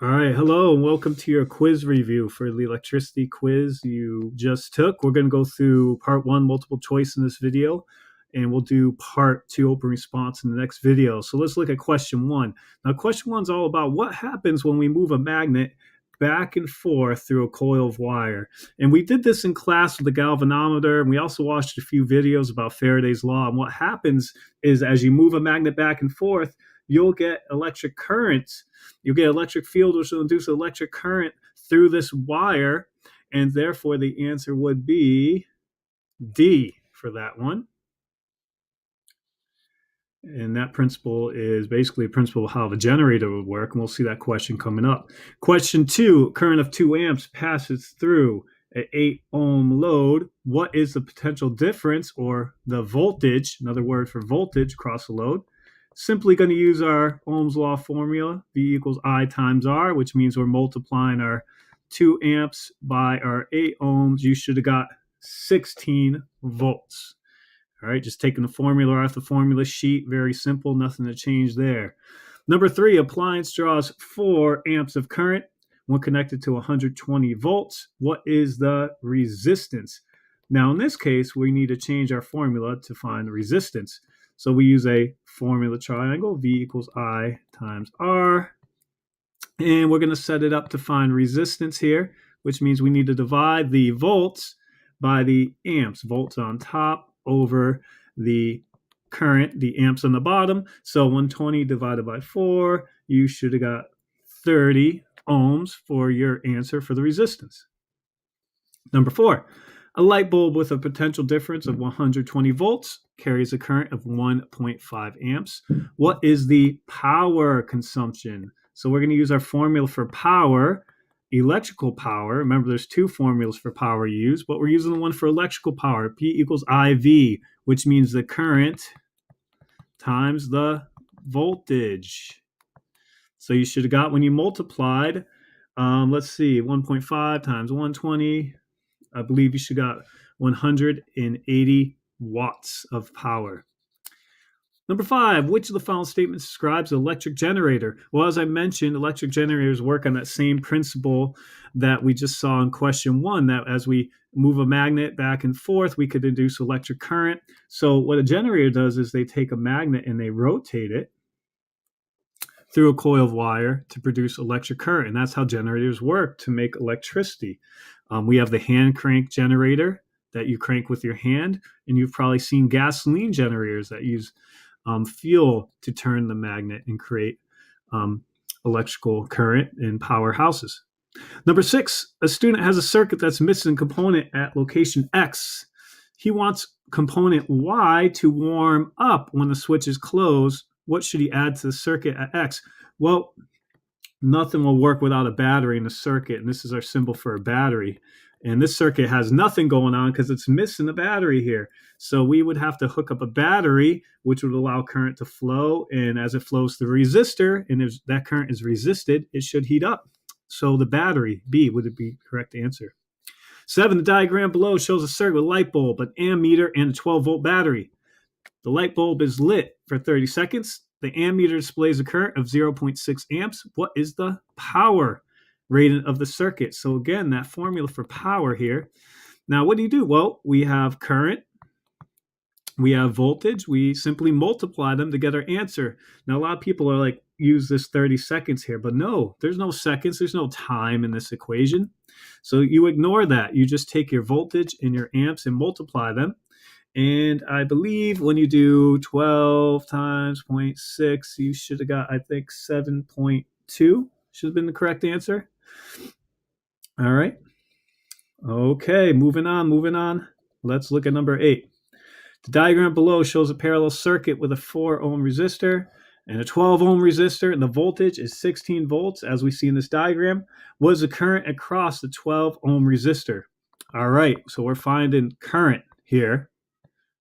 All right, hello, and welcome to your quiz review for the electricity quiz you just took. We're going to go through part one, multiple choice in this video, and we'll do part two, open response in the next video. So let's look at question one. Now, question one's all about what happens when we move a magnet back and forth through a coil of wire. And we did this in class with the galvanometer, and we also watched a few videos about Faraday's law. And what happens is as you move a magnet back and forth, you'll get electric currents. You'll get electric field, which will induce electric current through this wire, and therefore the answer would be D for that one. And that principle is basically a principle of how the generator would work, and we'll see that question coming up. Question two, current of 2 amps passes through an 8 ohm load. What is the potential difference, or the voltage, another word for voltage, across the load? Simply going to use our Ohm's law formula, V equals I times R, which means we're multiplying our 2 amps by our 8 ohms. You should have got 16 volts. All right, just taking the formula off the formula sheet. Very simple, nothing to change there. Number three, appliance draws 4 amps of current when connected to 120 volts. What is the resistance? Now, in this case, we need to change our formula to find the resistance. So we use a formula triangle, V equals I times R. And we're going to set it up to find resistance here, which means we need to divide the volts by the amps. Volts on top over the current, the amps on the bottom. So 120 divided by 4, you should have got 30 ohms for your answer for the resistance. Number 4, a light bulb with a potential difference of 120 volts carries a current of 1.5 amps. What is the power consumption? So we're going to use our formula for power, electrical power. Remember, there's 2 formulas for power used, but we're using the one for electrical power. P equals IV, which means the current times the voltage. So you should have got, when you multiplied, let's see, 1.5 times 120, I believe you should have got 180 watts of power. Number 5, which of the following statements describes an electric generator? Well, as I mentioned, electric generators work on that same principle that we just saw in question 1, that as we move a magnet back and forth, we could induce electric current. So what a generator does is they take a magnet and they rotate it through a coil of wire to produce electric current. And that's how generators work to make electricity. We have the hand crank generator that you crank with your hand, and you've probably seen gasoline generators that use fuel to turn the magnet and create electrical current in powerhouses. Number 6, a student has a circuit that's missing a component at location X. He wants component Y to warm up when the switch is closed. What should he add to the circuit at X? Well, nothing will work without a battery in the circuit, and this is our symbol for a battery. And this circuit has nothing going on because it's missing the battery here. So we would have to hook up a battery, which would allow current to flow. And as it flows through a resistor, and if that current is resisted, it should heat up. So the battery, B, would be the correct answer. 7, the diagram below shows a circuit with a light bulb, an ammeter, and a 12-volt battery. The light bulb is lit for 30 seconds. The ammeter displays a current of 0.6 amps. What is the power rating of the circuit? So again, that formula for power here. Now, what do? Well, we have current, we have voltage. We simply multiply them to get our answer. Now, a lot of people are like, use this 30 seconds here, but no, there's no seconds. There's no time in this equation. So you ignore that. You just take your voltage and your amps and multiply them. And I believe when you do 12 times 0.6, you should have got, I think, 7.2 should have been the correct answer. All right. Okay, moving on. Let's look at number 8. The diagram below shows a parallel circuit with a 4 ohm resistor and a 12 ohm resistor, and the voltage is 16 volts, as we see in this diagram. What is the current across the 12 ohm resistor? All right, so we're finding current here.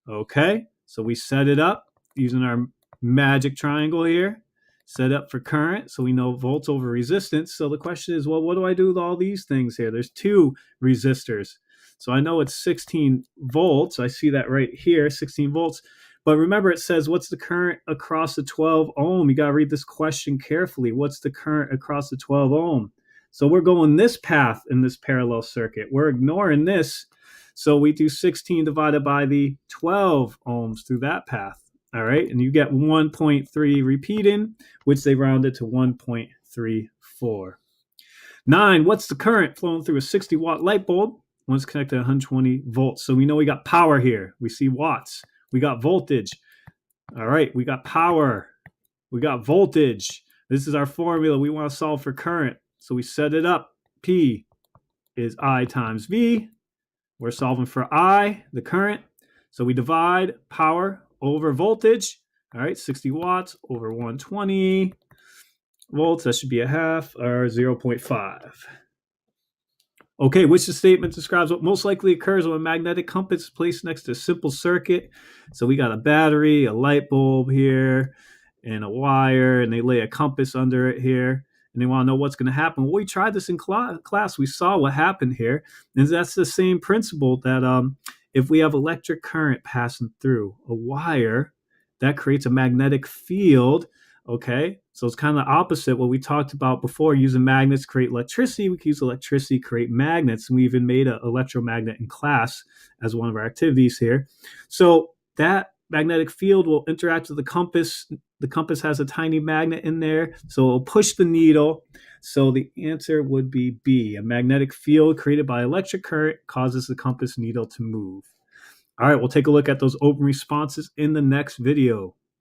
Okay, so we set it up using our magic triangle here, set up for current, so we know volts over resistance. So the question is, well, what do I do with all these things here? There's 2 resistors. So I know it's 16 volts. I see that right here, 16 volts. But remember, it says, what's the current across the 12 ohm? You got to read this question carefully. What's the current across the 12 ohm? So we're going this path in this parallel circuit. We're ignoring this. So we do 16 divided by the 12 ohms through that path. All right. And you get 1.3 repeating, which they rounded to 1.34. 9, what's the current flowing through a 60-watt light bulb? One's connected to 120 volts. So we know we got power here. We see watts. We got voltage. All right, we got power. We got voltage. This is our formula. We want to solve for current. So we set it up. P is I times V. We're solving for I, the current. So we divide power over voltage. All right, 60 watts over 120 volts. That should be a half, or 0.5. Okay, which statement describes what most likely occurs when a magnetic compass is placed next to a simple circuit? So we got a battery, a light bulb here, and a wire, and they lay a compass under it here, and they want to know what's going to happen. Well, we tried this in class. We saw what happened here, and that's the same principle that if we have electric current passing through a wire, that creates a magnetic field. Okay, so it's kind of the opposite what we talked about before. Using magnets to create electricity, we can use electricity to create magnets, and we even made an electromagnet in class as one of our activities here. So that magnetic field will interact with the compass. The compass has a tiny magnet in there, so it'll push the needle. So the answer would be B. A magnetic field created by electric current causes the compass needle to move. All right, we'll take a look at those open responses in the next video.